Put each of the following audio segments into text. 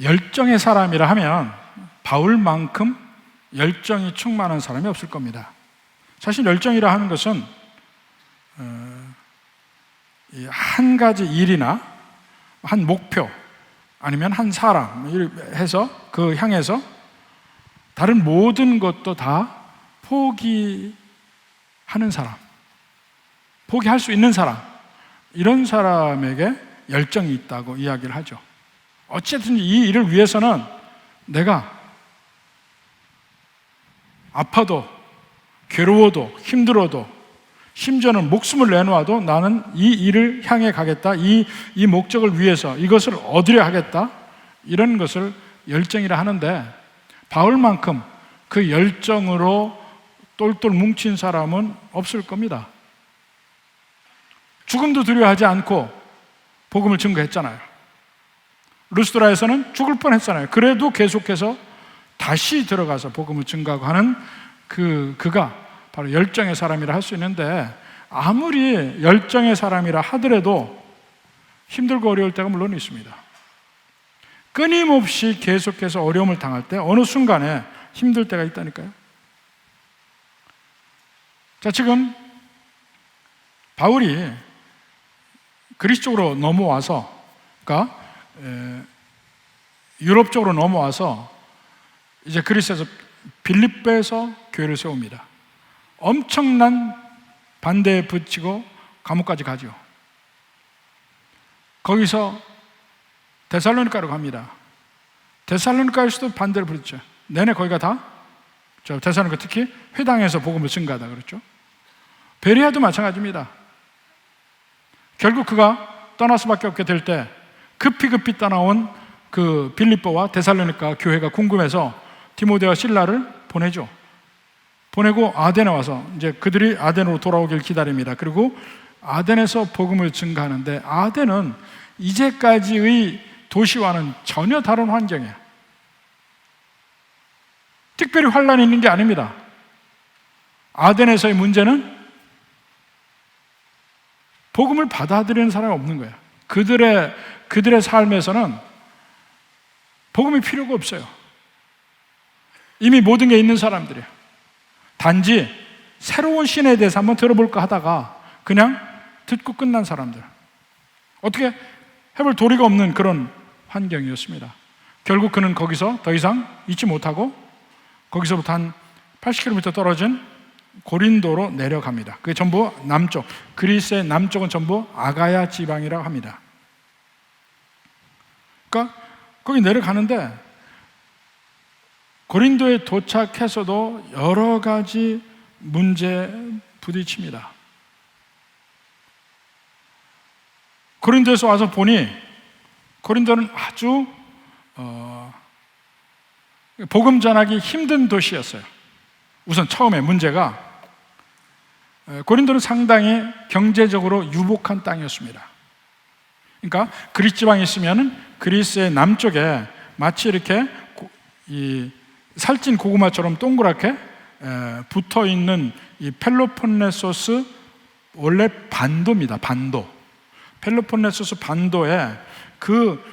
열정의 사람이라 하면 바울만큼 열정이 충만한 사람이 없을 겁니다. 사실 열정이라 하는 것은 한 가지 일이나 한 목표 아니면 한 사람 해서 그 향해서 다른 모든 것도 다 포기하는 사람, 포기할 수 있는 사람, 이런 사람에게 열정이 있다고 이야기를 하죠. 어쨌든 이 일을 위해서는 내가 아파도 괴로워도 힘들어도 심지어는 목숨을 내놓아도 나는 이 일을 향해 가겠다, 이 목적을 위해서 이것을 얻으려 하겠다, 이런 것을 열정이라 하는데, 바울만큼 그 열정으로 똘똘 뭉친 사람은 없을 겁니다. 죽음도 두려워하지 않고 복음을 증거했잖아요. 루스드라에서는 죽을 뻔했잖아요. 그래도 계속해서 다시 들어가서 복음을 증거하고 하는 그가 바로 열정의 사람이라 할 수 있는데, 아무리 열정의 사람이라 하더라도 힘들고 어려울 때가 물론 있습니다. 끊임없이 계속해서 어려움을 당할 때 어느 순간에 힘들 때가 있다니까요. 자, 지금 바울이 그리스 쪽으로 넘어와서, 그러니까 유럽 쪽으로 넘어와서 이제 그리스에서 빌립보에서 교회를 세웁니다. 엄청난 반대에 부딪히고 감옥까지 가죠. 거기서 데살로니가로 갑니다. 데살로니가에서도 반대를 부딪죠. 내내 거기가 다, 데살로니가 특히 회당에서 복음을 증거하다 그랬죠. 베레아도 마찬가지입니다. 결국 그가 떠날 수밖에 없게 될 때 급히 떠나온 그 빌립보와 데살로니가 교회가 궁금해서 디모데와 실라를 보내죠. 보내고 아덴에 와서 이제 그들이 아덴으로 돌아오길 기다립니다. 그리고 아덴에서 복음을 증거하는데, 아덴은 이제까지의 도시와는 전혀 다른 환경이에요. 특별히 환란이 있는 게 아닙니다. 아덴에서의 문제는 복음을 받아들이는 사람이 없는 거예요. 그들의 삶에서는 복음이 필요가 없어요. 이미 모든 게 있는 사람들이에요. 단지 새로운 신에 대해서 한번 들어볼까 하다가 그냥 듣고 끝난 사람들, 어떻게 해볼 도리가 없는 그런 환경이었습니다. 결국 그는 거기서 더 이상 있지 못하고 거기서부터 한 80km 떨어진 고린도로 내려갑니다. 그게 전부 남쪽, 그리스의 남쪽은 전부 아가야 지방이라고 합니다. 그러니까 거기 내려가는데 고린도에 도착해서도 여러 가지 문제에 부딪힙니다. 고린도에서 와서 보니 고린도는 아주 복음 전하기 힘든 도시였어요. 우선 처음에 문제가, 고린도는 상당히 경제적으로 유복한 땅이었습니다. 그러니까 그리스 지방에 있으면 그리스의 남쪽에 마치 이렇게 이 살찐 고구마처럼 동그랗게 붙어 있는 이 펠로폰네소스, 원래 반도입니다. 반도. 펠로폰네소스 반도에 그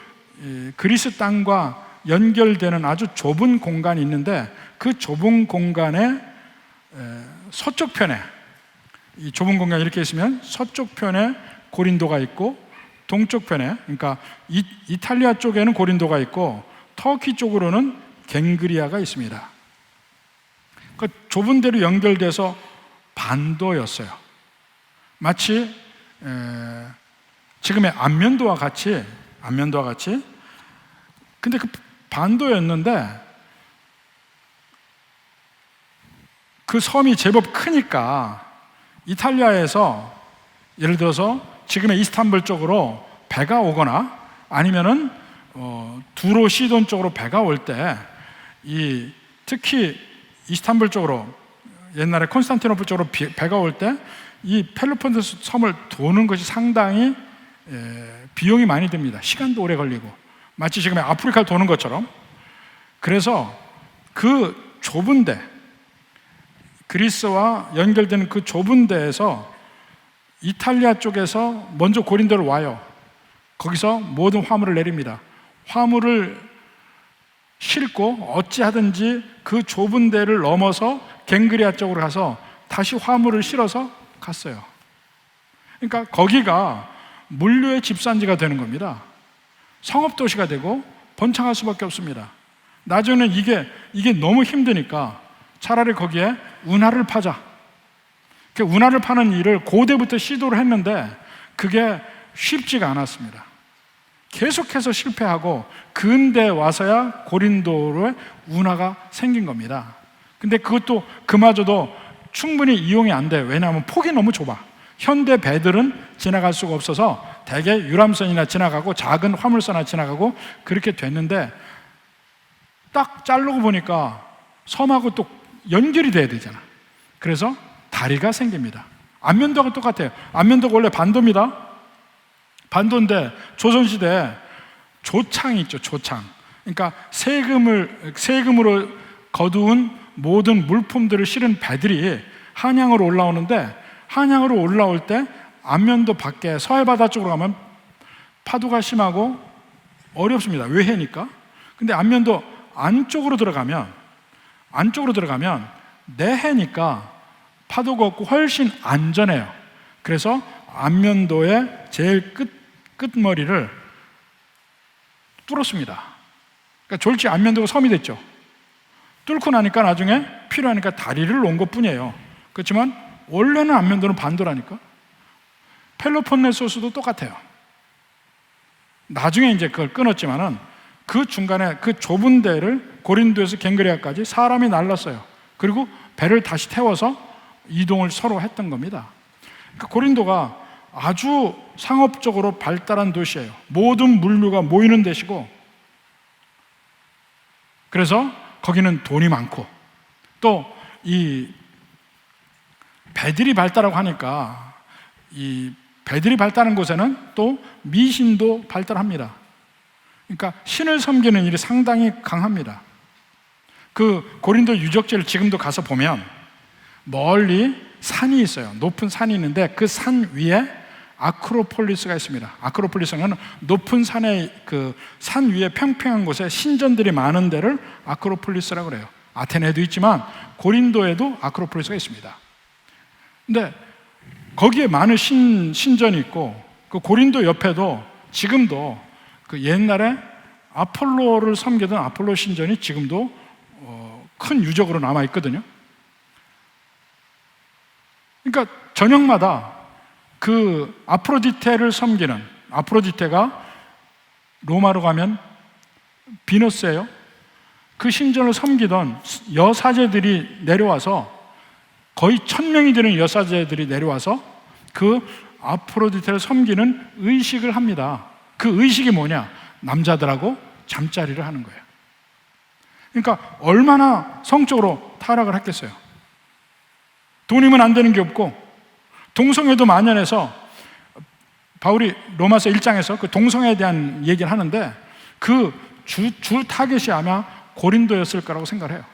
그리스 땅과 연결되는 아주 좁은 공간이 있는데, 그 좁은 공간의 서쪽 편에, 이 좁은 공간이 이렇게 있으면 서쪽 편에 고린도가 있고, 동쪽 편에, 그러니까 이탈리아 쪽에는 고린도가 있고 터키 쪽으로는 갱그리아가 있습니다. 그 좁은 데로 연결돼서 반도였어요. 마치 지금의 안면도와 같이, 근데 그 반도였는데 그 섬이 제법 크니까 이탈리아에서 예를 들어서 지금의 이스탄불 쪽으로 배가 오거나 아니면은 두로 시돈 쪽으로 배가 올 때, 특히 이스탄불 쪽으로, 옛날에 콘스탄티노플 쪽으로 배가 올 때 이 펠로폰네소스 섬을 도는 것이 상당히 비용이 많이 듭니다. 시간도 오래 걸리고, 마치 지금의 아프리카를 도는 것처럼. 그래서 그 좁은 데, 그리스와 연결되는 그 좁은 데에서 이탈리아 쪽에서 먼저 고린도를 와요. 거기서 모든 화물을 내립니다. 화물을 싣고 어찌하든지 그 좁은 데를 넘어서 갱그리아 쪽으로 가서 다시 화물을 실어서 갔어요. 그러니까 거기가 물류의 집산지가 되는 겁니다. 성업도시가 되고 번창할 수밖에 없습니다. 나중에는 이게 너무 힘드니까 차라리 거기에 운하를 파자. 운하를 파는 일을 고대부터 시도를 했는데 그게 쉽지가 않았습니다. 계속해서 실패하고 근대에 와서야 고린도로에 운하가 생긴 겁니다. 근데 그것도 그마저도 충분히 이용이 안 돼요. 왜냐하면 폭이 너무 좁아. 현대 배들은 지나갈 수가 없어서 대개 유람선이나 지나가고 작은 화물선이나 지나가고 그렇게 됐는데, 딱 자르고 보니까 섬하고 또 연결이 돼야 되잖아. 그래서 다리가 생깁니다. 안면도가 똑같아요. 안면도가 원래 반도입니다. 반도인데 조선시대에 조창이 있죠. 조창. 그러니까 세금으로 거두은 모든 물품들을 실은 배들이 한양으로 올라오는데, 한양으로 올라올 때 안면도 밖에 서해바다 쪽으로 가면 파도가 심하고 어렵습니다. 외해니까. 근데 안면도 안쪽으로 들어가면 내해니까 파도가 없고 훨씬 안전해요. 그래서 안면도의 제일 끝머리를 뚫었습니다. 그러니까 졸지 안면도가 섬이 됐죠. 뚫고 나니까 나중에 필요하니까 다리를 놓은 것 뿐이에요. 그렇지만 원래는 안면도는 반도라니까. 펠로폰네소스도 똑같아요. 나중에 이제 그걸 끊었지만은 그 중간에 그 좁은 데를 고린도에서 갱그레아까지 사람이 날랐어요. 그리고 배를 다시 태워서 이동을 서로 했던 겁니다. 그러니까 고린도가 아주 상업적으로 발달한 도시예요. 모든 물류가 모이는 데시고, 그래서 거기는 돈이 많고, 또 이 배들이 발달하고 하니까 이 배들이 발달한 곳에는 또 미신도 발달합니다. 그러니까 신을 섬기는 일이 상당히 강합니다. 그 고린도 유적지를 지금도 가서 보면 멀리 산이 있어요. 높은 산이 있는데 그 산 위에 아크로폴리스가 있습니다. 아크로폴리스는 높은 산의 그 산 위에 평평한 곳에 신전들이 많은 데를 아크로폴리스라고 그래요. 아테네도 있지만 고린도에도 아크로폴리스가 있습니다. 근데 거기에 많은 신전이 있고, 그 고린도 옆에도 지금도 그 옛날에 아폴로를 섬기던 아폴로 신전이 지금도 큰 유적으로 남아 있거든요. 그러니까 저녁마다 그 아프로디테를 섬기는, 아프로디테가 로마로 가면 비너스예요. 그 신전을 섬기던 여사제들이 내려와서, 거의 1000명이 되는 여사제들이 내려와서 그 아프로디테를 섬기는 의식을 합니다. 그 의식이 뭐냐? 남자들하고 잠자리를 하는 거예요. 그러니까 얼마나 성적으로 타락을 했겠어요. 돈이면 안 되는 게 없고, 동성애도 만연해서, 바울이 로마서 1장에서 그 동성애에 대한 얘기를 하는데 그 주 타겟이 아마 고린도였을 거라고 생각을 해요.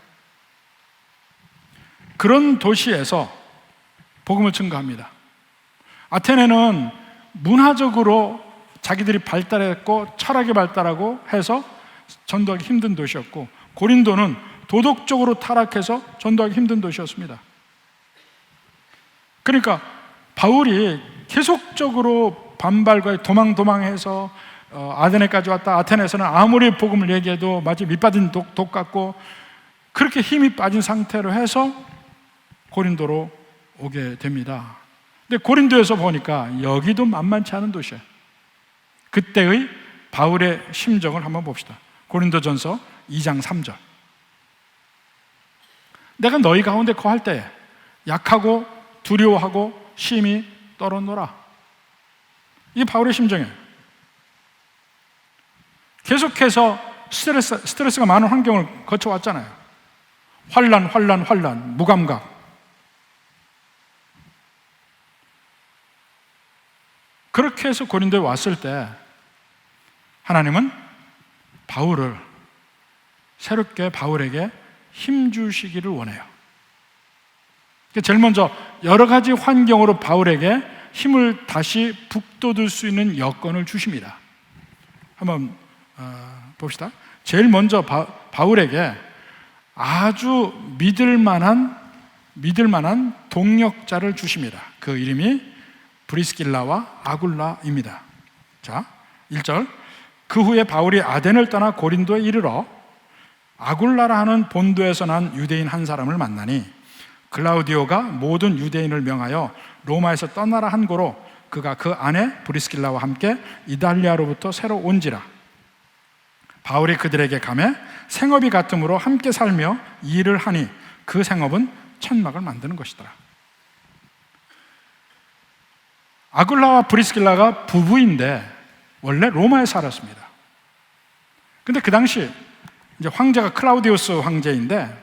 그런 도시에서 복음을 증거합니다. 아테네는 문화적으로 자기들이 발달했고 철학이 발달하고 해서 전도하기 힘든 도시였고, 고린도는 도덕적으로 타락해서 전도하기 힘든 도시였습니다. 그러니까 바울이 계속적으로 반발과 도망해서 아테네까지 왔다. 아테네에서는 아무리 복음을 얘기해도 마치 밑빠진 독 같고, 그렇게 힘이 빠진 상태로 해서 고린도로 오게 됩니다. 근데 고린도에서 보니까 여기도 만만치 않은 도시예요. 그때의 바울의 심정을 한번 봅시다. 고린도전서 2장 3절. 내가 너희 가운데 거할 때에 약하고 두려워하고 심히 떨어노라. 이게 바울의 심정이에요. 계속해서 스트레스가 많은 환경을 거쳐왔잖아요. 환란, 무감각. 그렇게 해서 고린도에 왔을 때 하나님은 바울을, 새롭게 바울에게 힘 주시기를 원해요. 제일 먼저 여러 가지 환경으로 바울에게 힘을 다시 북돋을 수 있는 여건을 주십니다. 한번 봅시다. 제일 먼저 바울에게 아주 믿을 만한 동역자를 주십니다. 그 이름이 브리스길라와 아굴라입니다. 자, 1절. 그 후에 바울이 아덴을 떠나 고린도에 이르러 아굴라라 하는 본도에서 난 유대인 한 사람을 만나니 글라우디오가 모든 유대인을 명하여 로마에서 떠나라 한 고로 그가 그 아내 브리스길라와 함께 이달리아로부터 새로 온지라. 바울이 그들에게 가매 생업이 같음으로 함께 살며 일을 하니 그 생업은 천막을 만드는 것이더라. 아굴라와 브리스길라가 부부인데 원래 로마에 살았습니다. 근데 그 당시 이제 황제가 클라우디우스 황제인데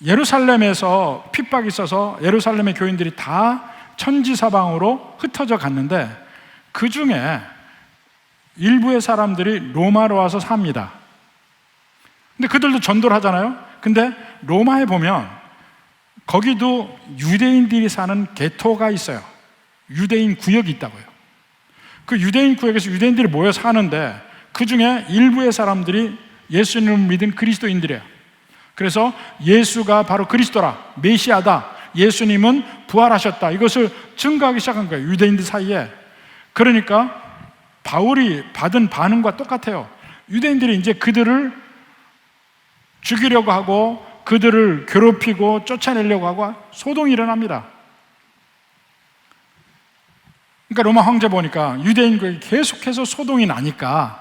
예루살렘에서 핍박이 있어서 예루살렘의 교인들이 다 천지사방으로 흩어져 갔는데 그 중에 일부의 사람들이 로마로 와서 삽니다. 근데 그들도 전도를 하잖아요. 근데 로마에 보면 거기도 유대인들이 사는 게토가 있어요. 유대인 구역이 있다고요. 그 유대인 구역에서 유대인들이 모여 사는데 그 중에 일부의 사람들이 예수님을 믿은 그리스도인들이에요. 그래서 예수가 바로 그리스도라, 메시아다, 예수님은 부활하셨다, 이것을 증거하기 시작한 거예요, 유대인들 사이에. 그러니까 바울이 받은 반응과 똑같아요. 유대인들이 이제 그들을 죽이려고 하고 그들을 괴롭히고 쫓아내려고 하고 소동이 일어납니다. 그러니까 로마 황제 보니까 유대인들이 계속해서 소동이 나니까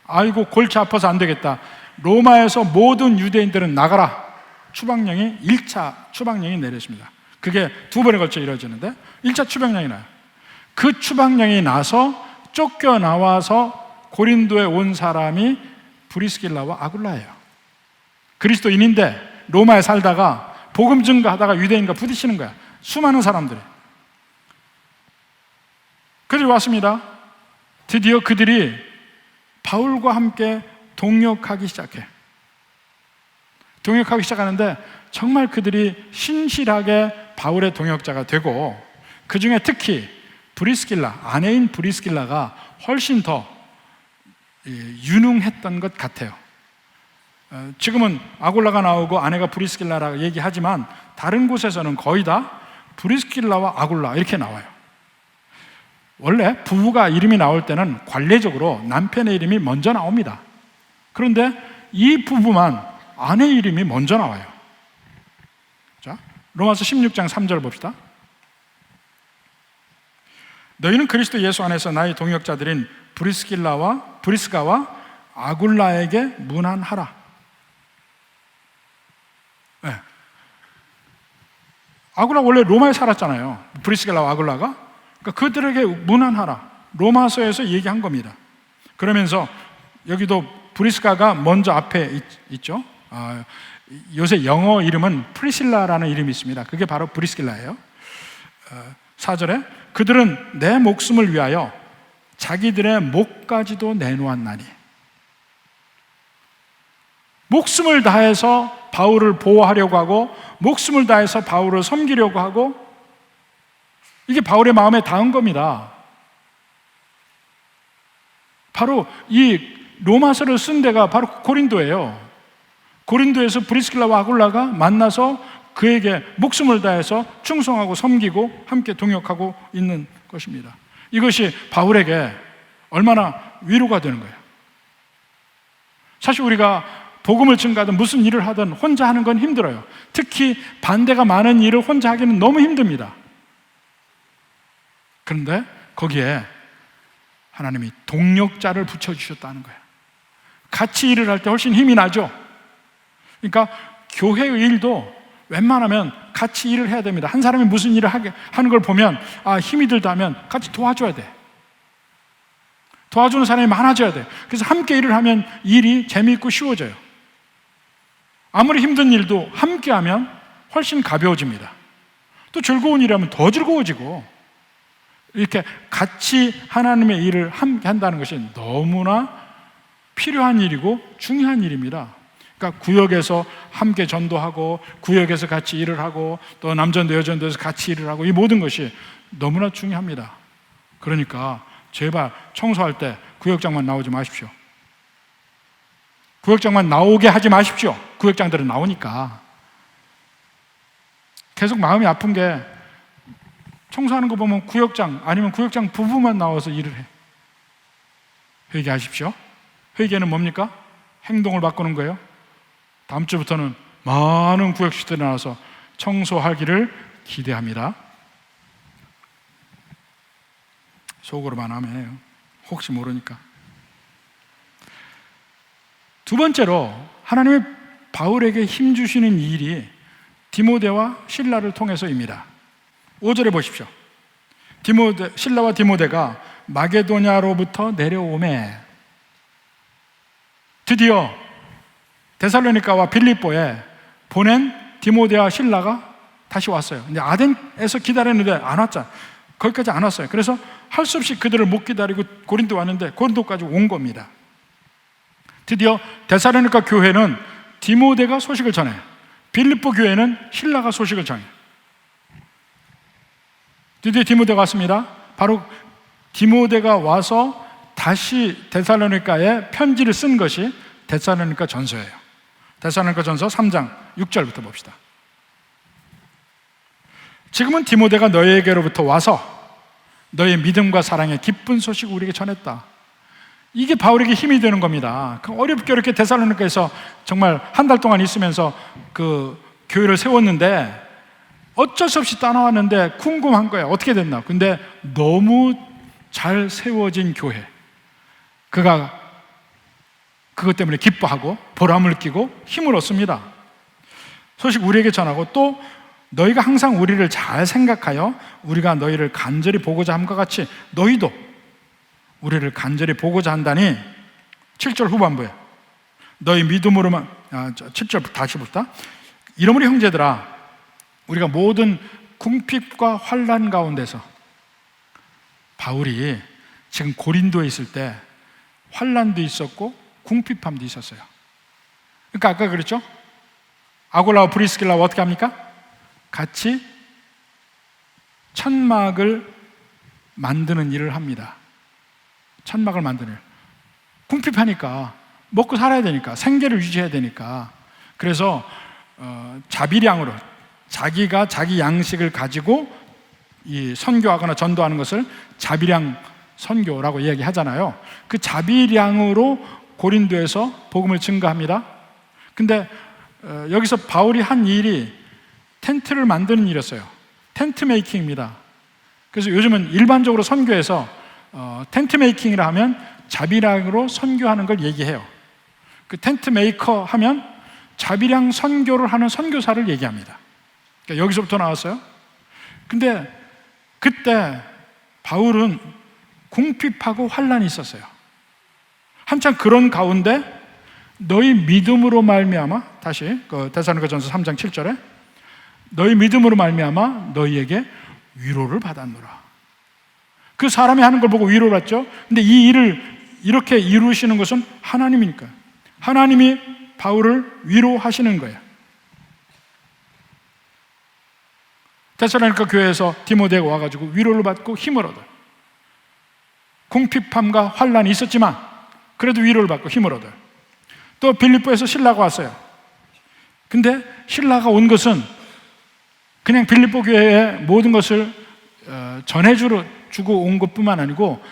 아이고 골치 아파서 안 되겠다, 로마에서 모든 유대인들은 나가라, 추방령이 1차 추방령이 내렸습니다. 그게 2번에 걸쳐 이루어지는데 1차 추방령이 나요. 그 추방령이 나서 쫓겨나와서 고린도에 온 사람이 브리스길라와 아굴라예요. 그리스도인인데 로마에 살다가 복음 증거하다가 유대인과 부딪히는 거야. 수많은 사람들이. 그들이 왔습니다. 드디어 그들이 바울과 함께 동역하기 시작해. 동역하기 시작하는데 정말 그들이 신실하게 바울의 동역자가 되고, 그 중에 특히 브리스길라, 아내인 브리스길라가 훨씬 더 유능했던 것 같아요. 지금은 아굴라가 나오고 아내가 브리스길라라고 얘기하지만 다른 곳에서는 거의 다 브리스길라와 아굴라 이렇게 나와요. 원래 부부가 이름이 나올 때는 관례적으로 남편의 이름이 먼저 나옵니다. 그런데 이 부부만 아내 이름이 먼저 나와요. 자, 로마서 16장 3절 봅시다. 너희는 그리스도 예수 안에서 나의 동역자들인 브리스가와 아굴라에게 문안하라. 네. 아굴라 원래 로마에 살았잖아요. 브리스길라와 아굴라가. 그러니까 그들에게 문안하라. 로마서에서 얘기한 겁니다. 그러면서 여기도 브리스가가 먼저 앞에 있죠. 요새 영어 이름은 프리실라라는 이름이 있습니다. 그게 바로 브리스길라예요. 4절에 그들은 내 목숨을 위하여 자기들의 목까지도 내놓았나니, 목숨을 다해서 바울을 보호하려고 하고 목숨을 다해서 바울을 섬기려고 하고, 이게 바울의 마음에 닿은 겁니다. 바로 이 로마서를 쓴 데가 바로 고린도예요. 고린도에서 브리스길라와 아굴라가 만나서 그에게 목숨을 다해서 충성하고 섬기고 함께 동역하고 있는 것입니다. 이것이 바울에게 얼마나 위로가 되는 거예요. 사실 우리가 복음을 증거하든 무슨 일을 하든 혼자 하는 건 힘들어요. 특히 반대가 많은 일을 혼자 하기는 너무 힘듭니다. 그런데 거기에 하나님이 동역자를 붙여주셨다는 거예요. 같이 일을 할 때 훨씬 힘이 나죠. 그러니까 교회의 일도 웬만하면 같이 일을 해야 됩니다. 한 사람이 무슨 일을 하는 걸 보면 힘이 들다면 같이 도와줘야 돼. 도와주는 사람이 많아져야 돼. 그래서 함께 일을 하면 일이 재미있고 쉬워져요. 아무리 힘든 일도 함께 하면 훨씬 가벼워집니다. 또 즐거운 일하면 더 즐거워지고, 이렇게 같이 하나님의 일을 함께 한다는 것이 너무나 필요한 일이고 중요한 일입니다. 그러니까 구역에서 함께 전도하고 구역에서 같이 일을 하고 또 남전도 여전도에서 같이 일을 하고, 이 모든 것이 너무나 중요합니다. 그러니까 제발 청소할 때 구역장만 나오지 마십시오. 구역장만 나오게 하지 마십시오. 구역장들은 나오니까. 계속 마음이 아픈 게 청소하는 거 보면 구역장 아니면 구역장 부부만 나와서 일을 해. 회개하십시오. 회개는 뭡니까? 행동을 바꾸는 거예요. 다음 주부터는 많은 구역식들이 나와서 청소하기를 기대합니다. 속으로만 하면 혹시 모르니까. 두 번째로 하나님의 바울에게 힘 주시는 일이 디모데와 실라를 통해서입니다. 5절에 보십시오. 실라와 디모데가 마게도냐로부터 내려오매 드디어 데살로니가와 빌립보에 보낸 디모데와 실라가 다시 왔어요. 근데 아덴에서 기다렸는데 안 왔잖아. 거기까지 안 왔어요. 그래서 할 수 없이 그들을 못 기다리고 고린도 왔는데 고린도까지 온 겁니다. 드디어 데살로니가 교회는 디모데가 소식을 전해, 빌립보 교회는 실라가 소식을 전해. 드디어 디모데가 왔습니다. 바로 디모데가 와서 다시 데살로니가에 편지를 쓴 것이 데살로니가 전서예요. 데살로니가 전서 3장 6절부터 봅시다. 지금은 디모데가 너희에게로부터 와서 너희의 믿음과 사랑의 기쁜 소식을 우리에게 전했다. 이게 바울에게 힘이 되는 겁니다. 어렵게 어렵게 데살로니가에서 정말 한 달 동안 있으면서 그 교회를 세웠는데 어쩔 수 없이 떠나왔는데 궁금한 거예요. 어떻게 됐나? 근데 너무 잘 세워진 교회. 그가 그것 때문에 기뻐하고 보람을 느끼고 힘을 얻습니다. 소식 우리에게 전하고 또 너희가 항상 우리를 잘 생각하여 우리가 너희를 간절히 보고자 함과 같이 너희도 우리를 간절히 보고자 한다니. 7절 후반부에 너희 믿음으로만 7절 다시 봅시다. 이러므로 형제들아 우리가 모든 궁핍과 환난 가운데서, 바울이 지금 고린도에 있을 때 환난도 있었고 궁핍함도 있었어요. 그러니까 아까 그랬죠? 아골라와 브리스길라와 어떻게 합니까? 같이 천막을 만드는 일을 합니다. 천막을 만드는 일. 궁핍하니까 먹고 살아야 되니까, 생계를 유지해야 되니까. 그래서 자비량으로 자기가 자기 양식을 가지고 이 선교하거나 전도하는 것을 자비량 선교라고 이야기하잖아요. 그 자비량으로 고린도에서 복음을 증거합니다. 근데 여기서 바울이 한 일이 텐트를 만드는 일이었어요. 텐트 메이킹입니다. 그래서 요즘은 일반적으로 선교에서 텐트 메이킹이라 하면 자비량으로 선교하는 걸 얘기해요. 그 텐트 메이커 하면 자비량 선교를 하는 선교사를 얘기합니다. 그러니까 여기서부터 나왔어요. 근데 그때 바울은 궁핍하고 환난이 있었어요. 한참 그런 가운데 너희 믿음으로 말미암아, 다시 데살로니가전서 3장 7절에 너희 믿음으로 말미암아 너희에게 위로를 받았노라. 그 사람이 하는 걸 보고 위로를 받죠. 근데 이 일을 이렇게 이루시는 것은 하나님이니까 하나님이 바울을 위로하시는 거예요. 데살로니가 교회에서 디모데가 와가지고 위로를 받고 힘을 얻어요. 궁핍함과 환난이 있었지만 그래도 위로를 받고 힘을 얻어요. 또 빌립보에서 신라가 왔어요. 근데 신라가 온 것은 그냥 빌립보 교회에 모든 것을 전해주고 온 것뿐만 아니고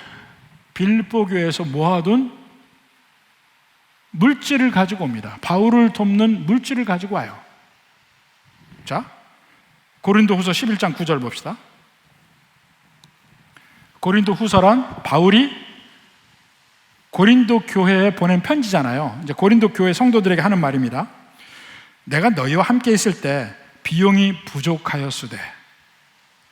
빌립보 교회에서 모아둔 물질을 가지고 옵니다. 바울을 돕는 물질을 가지고 와요. 자, 고린도후서 11장 9절 봅시다. 고린도후서란 바울이 고린도 교회에 보낸 편지잖아요. 이제 고린도 교회 성도들에게 하는 말입니다. 내가 너희와 함께 있을 때 비용이 부족하였으되,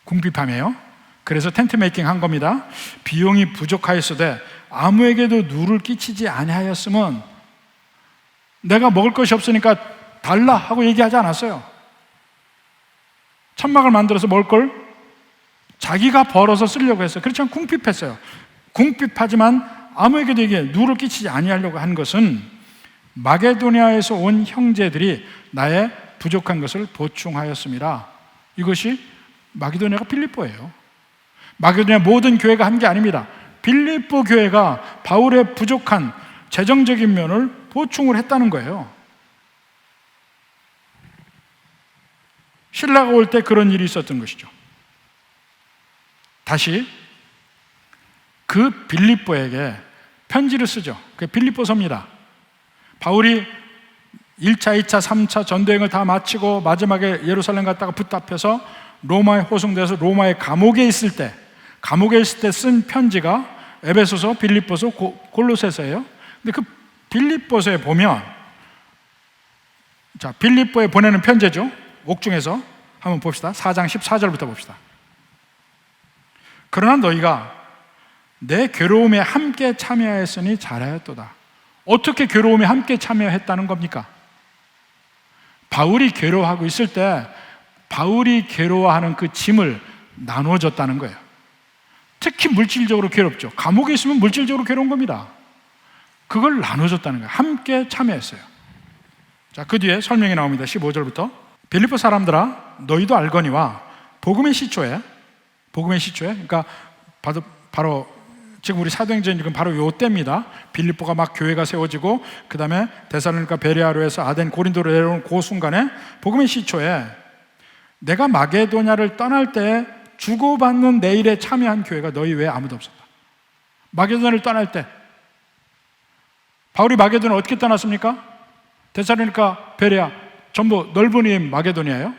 궁핍함이에요. 그래서 텐트 메이킹 한 겁니다. 비용이 부족하였으되 아무에게도 누를 끼치지 아니하였으면, 내가 먹을 것이 없으니까 달라 하고 얘기하지 않았어요. 천막을 만들어서 먹을 걸 자기가 벌어서 쓰려고 했어요. 그렇지만 궁핍했어요. 궁핍하지만 아무에게도 이게 누를 끼치지 아니하려고 한 것은 마게도냐에서 온 형제들이 나의 부족한 것을 보충하였습니다. 이것이 마게도냐가 빌립보예요. 마게도냐 모든 교회가 한 게 아닙니다. 빌립보 교회가 바울의 부족한 재정적인 면을 보충을 했다는 거예요. 신라가 올 때 그런 일이 있었던 것이죠. 다시 그 빌립보에게 편지를 쓰죠. 그게 빌립보서입니다. 바울이 1차, 2차, 3차 전도여행을 다 마치고 마지막에 예루살렘 갔다가 부탁해서 로마에 호송돼서 로마의 감옥에 있을 때 쓴 편지가 에베소서, 빌립보서, 골로새서예요. 근데 그 빌립보서에 보면, 자, 빌립보에 보내는 편지죠. 옥중에서 한번 봅시다. 4장 14절부터 봅시다. 그러나 너희가 내 괴로움에 함께 참여하였으니 잘하였도다. 어떻게 괴로움에 함께 참여했다는 겁니까? 바울이 괴로워하고 있을 때 바울이 괴로워하는 그 짐을 나눠줬다는 거예요. 특히 물질적으로 괴롭죠. 감옥에 있으면 물질적으로 괴로운 겁니다. 그걸 나눠줬다는 거예요. 함께 참여했어요. 자, 그 뒤에 설명이 나옵니다. 15절부터 빌립보 사람들아 너희도 알거니와 복음의 시초에, 그러니까 바로 지금 우리 사도행전 읽은 바로 요 때입니다. 빌립보가 막 교회가 세워지고 그 다음에 데살로니가 베레아로 해서 아덴 고린도로 내려오는 그 순간에 복음의 시초에 내가 마게도냐를 떠날 때 주고받는 내일에 참여한 교회가 너희 외에 아무도 없었다. 마게도냐를 떠날 때 바울이 마게도냐를 어떻게 떠났습니까? 데살로니가 베레아 전부 넓은 힘 마게도냐예요.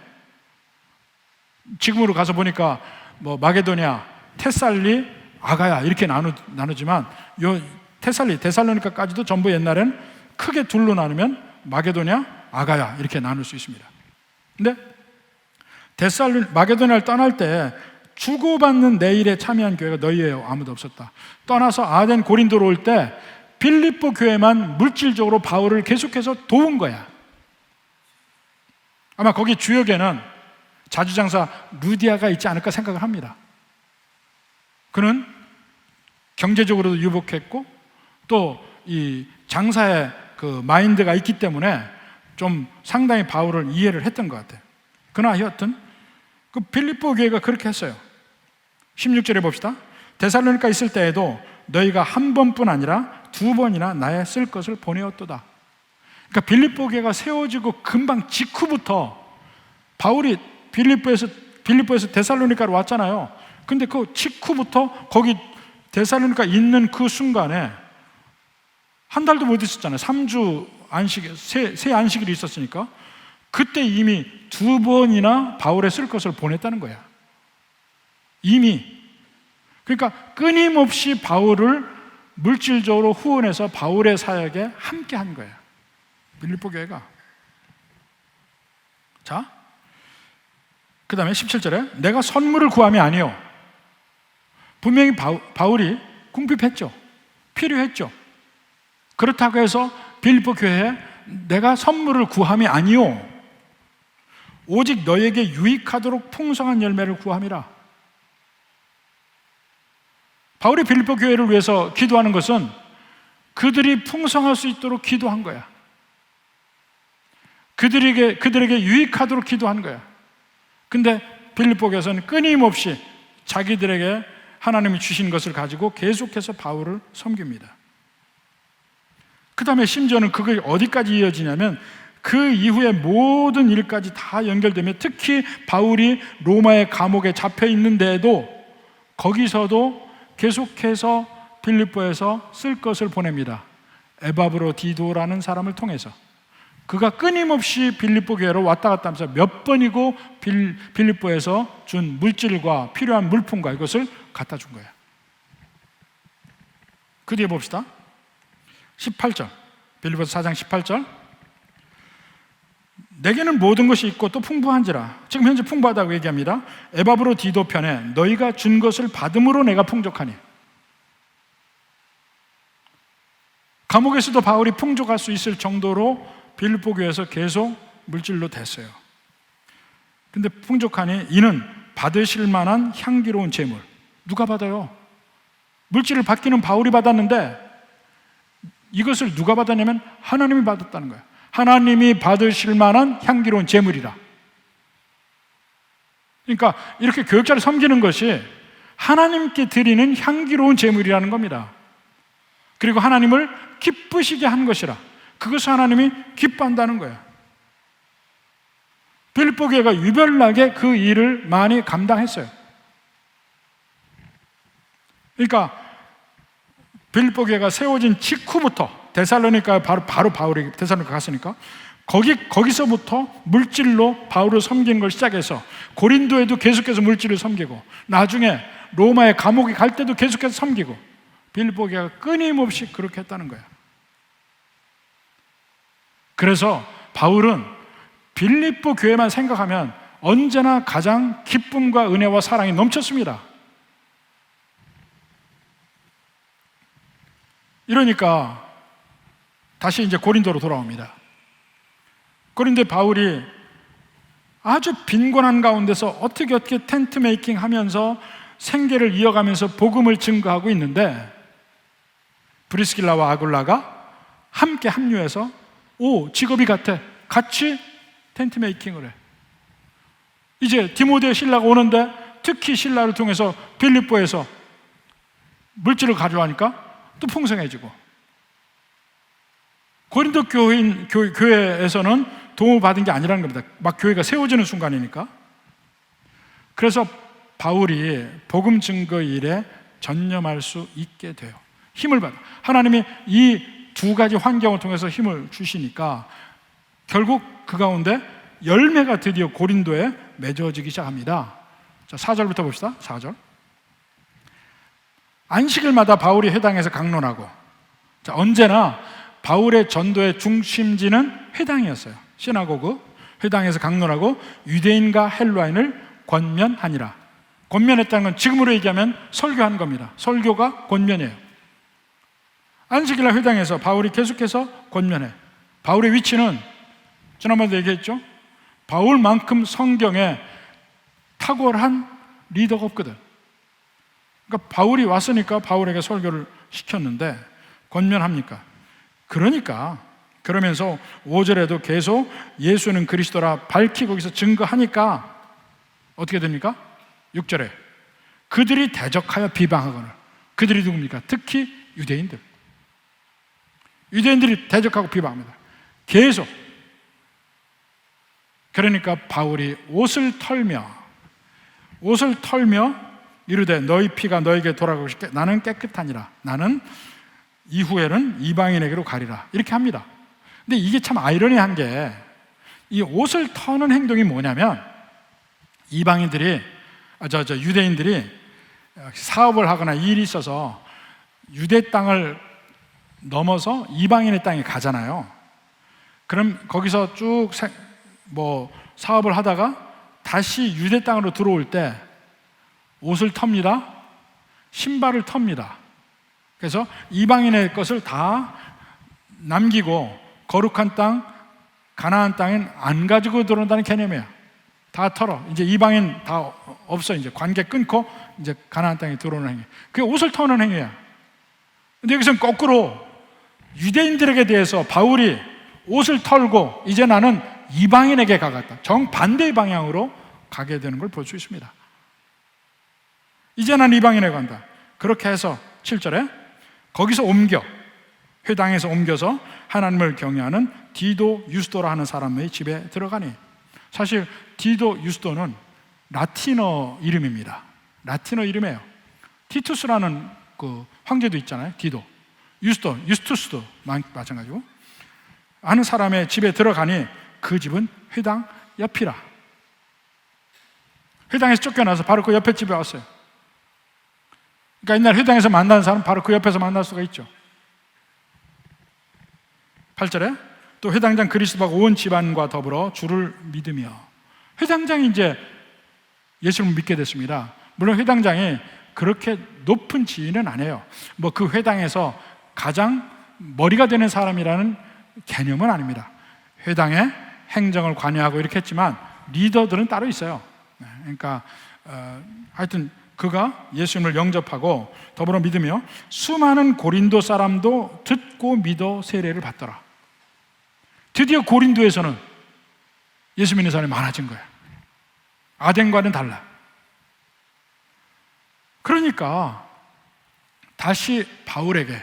지금으로 가서 보니까 뭐 마게도냐, 테살리, 아가야 이렇게 나누지만 요 데살로니카까지도 전부 옛날엔 크게 둘로 나누면 마게도냐, 아가야 이렇게 나눌 수 있습니다. 근데 마게도냐를 떠날 때 주고받는 내일에 참여한 교회가 너희 외에 아무도 없었다. 떠나서 아덴 고린도로 올 때 빌립보 교회만 물질적으로 바울을 계속해서 도운 거야. 아마 거기 주역에는 자주장사 루디아가 있지 않을까 생각을 합니다. 그는 경제적으로도 유복했고 또 이 장사의 그 마인드가 있기 때문에 좀 상당히 바울을 이해를 했던 것 같아요. 그러나 여하튼 그 빌립보 교회가 그렇게 했어요. 16절에 봅시다. 데살로니가 있을 때에도 너희가 한 번뿐 아니라 두 번이나 나의 쓸 것을 보내었도다. 그러니까 빌립보 교회가 세워지고 금방 직후부터 바울이 빌립보에서 데살로니가로 왔잖아요. 근데 그 직후부터 거기 데살로니가 있는 그 순간에 한 달도 못 있었잖아요. 3주 안식, 세 안식일이 있었으니까 그때 이미 두 번이나 바울의 쓸 것을 보냈다는 거야. 이미. 그러니까 끊임없이 바울을 물질적으로 후원해서 바울의 사역에 함께 한 거예요. 빌립보 교회가. 자, 그 다음에 17절에 내가 선물을 구함이 아니요. 분명히 바울이 궁핍했죠. 필요했죠. 그렇다고 해서 빌립보 교회에 내가 선물을 구함이 아니요. 오직 너에게 유익하도록 풍성한 열매를 구함이라. 바울이 빌립보 교회를 위해서 기도하는 것은 그들이 풍성할 수 있도록 기도한 거야. 그들에게 유익하도록 기도한 거야. 근데 빌립보 교회에서는 끊임없이 자기들에게 하나님이 주신 것을 가지고 계속해서 바울을 섬깁니다. 그 다음에 심지어는 그게 어디까지 이어지냐면 그 이후에 모든 일까지 다 연결되며 특히 바울이 로마의 감옥에 잡혀 있는데도 거기서도 계속해서 빌립보에서 쓸 것을 보냅니다. 에바브로디도라는 사람을 통해서. 그가 끊임없이 빌립보 교회로 왔다 갔다 하면서 몇 번이고 빌립보에서 준 물질과 필요한 물품과 이것을 갖다 준 거예요. 그 뒤에 봅시다. 18절, 빌립보서 4장 18절. 내게는 모든 것이 있고 또 풍부한지라. 지금 현재 풍부하다고 얘기합니다. 에바브로디도 편에 너희가 준 것을 받음으로 내가 풍족하니. 감옥에서도 바울이 풍족할 수 있을 정도로 빌립보 교회에서 계속 물질로 됐어요. 근데 풍족하니 이는 받으실 만한 향기로운 재물. 누가 받아요? 물질을 받기는 바울이 받았는데 이것을 누가 받았냐면 하나님이 받았다는 거예요. 하나님이 받으실 만한 향기로운 재물이라. 그러니까 이렇게 교역자를 섬기는 것이 하나님께 드리는 향기로운 재물이라는 겁니다. 그리고 하나님을 기쁘시게 한 것이라. 그것을 하나님이 기뻐한다는 거예요. 빌립보 교회가 유별나게 그 일을 많이 감당했어요. 그러니까 빌립보 교회가 세워진 직후부터 데살로니가 바로 바울이 데살로니가 갔으니까 거기서부터 물질로 바울을 섬기는 걸 시작해서 고린도에도 계속해서 물질을 섬기고 나중에 로마의 감옥에 갈 때도 계속해서 섬기고 빌립보 교회가 끊임없이 그렇게 했다는 거예요. 그래서 바울은 빌립보 교회만 생각하면 언제나 가장 기쁨과 은혜와 사랑이 넘쳤습니다. 이러니까 다시 이제 고린도로 돌아옵니다. 고린도에 바울이 아주 빈곤한 가운데서 어떻게 텐트 메이킹 하면서 생계를 이어가면서 복음을 증거하고 있는데 브리스길라와 아굴라가 함께 합류해서 직업이 같아. 같이 텐트 메이킹을 해. 이제 디모데 신라가 오는데 특히 신라를 통해서 빌립보에서 물질을 가져가니까 또 풍성해지고 고린도 교회에서는 도움을 받은 게 아니라는 겁니다. 막 교회가 세워지는 순간이니까. 그래서 바울이 복음 증거 일에 전념할 수 있게 돼요. 힘을 받아. 하나님이 이 두 가지 환경을 통해서 힘을 주시니까 결국 그 가운데 열매가 드디어 고린도에 맺어지기 시작합니다. 자, 4절부터 봅시다. 4절. 안식일마다 바울이 회당에서 강론하고, 자, 언제나 바울의 전도의 중심지는 회당이었어요. 시나고그, 회당에서 강론하고 유대인과 헬라인을 권면하니라. 권면했다는 건 지금으로 얘기하면 설교한 겁니다. 설교가 권면이에요. 안식일날 회당에서 바울이 계속해서 권면해. 바울의 위치는 지난번에도 얘기했죠. 바울만큼 성경에 탁월한 리더가 없거든. 그러니까 바울이 왔으니까 바울에게 설교를 시켰는데 권면합니까? 그러면서 5절에도 계속 예수는 그리스도라 밝히 거기서 증거하니까 어떻게 됩니까? 6절에 그들이 대적하여 비방하거늘. 그들이 누굽니까? 특히 유대인들이 대적하고 비방합니다. 계속. 그러니까 바울이 옷을 털며 이르되 너희 피가 너에게 돌아가고 싶게 나는 깨끗하니라. 나는 이후에는 이방인에게로 가리라. 이렇게 합니다. 근데 이게 참 아이러니한 게 이 옷을 터는 행동이 뭐냐면 유대인들이 사업을 하거나 일이 있어서 유대 땅을 넘어서 이방인의 땅에 가잖아요. 그럼 거기서 쭉 사업을 하다가 다시 유대 땅으로 들어올 때 옷을 텁니다. 신발을 텁니다. 그래서 이방인의 것을 다 남기고 거룩한 땅, 가나안 땅엔 안 가지고 들어온다는 개념이에요. 다 털어. 이제 이방인 다 없어. 이제 관계 끊고 이제 가나안 땅에 들어오는 행위. 그게 옷을 터는 행위야. 근데 여기서는 거꾸로 유대인들에게 대해서 바울이 옷을 털고 이제 나는 이방인에게 가겠다. 정반대의 방향으로 가게 되는 걸 볼 수 있습니다. 이제 난 이방인에게 간다. 그렇게 해서 7절에 거기서 회당에서 옮겨서 하나님을 경외하는 디도 유스도라 하는 사람의 집에 들어가니, 사실 디도 유스도는 라틴어 이름입니다. 라틴어 이름이에요. 티투스라는 그 황제도 있잖아요. 디도, 유스도, 유스투스도 마찬가지고 하는 사람의 집에 들어가니 그 집은 회당 옆이라. 회당에서 쫓겨나서 바로 그 옆에 집에 왔어요. 그러니까 옛날 회당에서 만나는 사람 바로 그 옆에서 만날 수가 있죠. 8절에 또 회당장 그리스도가 온 집안과 더불어 주를 믿으며, 회당장이 이제 예수를 믿게 됐습니다. 물론 회당장이 그렇게 높은 지위는 아니에요. 그 회당에서 가장 머리가 되는 사람이라는 개념은 아닙니다. 회당의 행정을 관여하고 이렇게 했지만 리더들은 따로 있어요. 그러니까 하여튼 그가 예수님을 영접하고 더불어 믿으며 수많은 고린도 사람도 듣고 믿어 세례를 받더라. 드디어 고린도에서는 예수 믿는 사람이 많아진 거야. 아덴과는 달라. 그러니까 다시 바울에게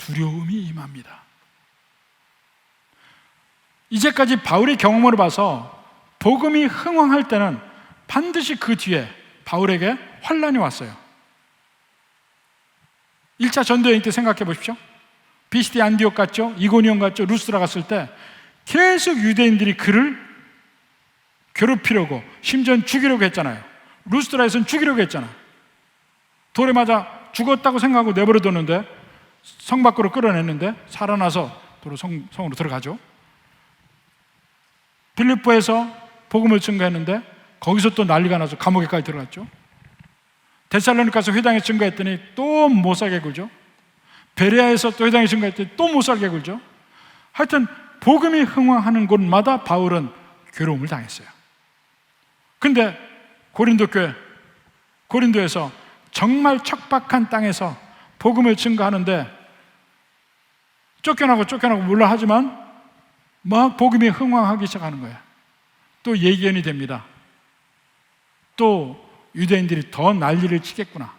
두려움이 임합니다. 이제까지 바울의 경험으로 봐서 복음이 흥왕할 때는 반드시 그 뒤에 바울에게 환난이 왔어요. 1차 전도여행 때 생각해 보십시오. 비시디 안디옥 갔죠, 이고니온 갔죠, 루스드라 갔을 때 계속 유대인들이 그를 괴롭히려고, 심지어는 죽이려고 했잖아요. 루스드라에서는 죽이려고 했잖아요. 돌에 맞아 죽었다고 생각하고 내버려뒀는데, 성 밖으로 끌어냈는데 살아나서 도로 성으로 들어가죠. 빌립보에서 복음을 증거했는데 거기서 또 난리가 나서 감옥에까지 들어갔죠. 데살로니가서 회당에 증거했더니 또 못 살게 굴죠. 베레아에서 또 회당에 증거했더니 또 못 살게 굴죠. 하여튼 복음이 흥왕하는 곳마다 바울은 괴로움을 당했어요. 근데 고린도 교회, 고린도에서 정말 척박한 땅에서 복음을 증거하는데 쫓겨나고 몰라 하지만 막 복음이 흥왕하기 시작하는 거예요. 또 예견이 됩니다. 또 유대인들이 더 난리를 치겠구나.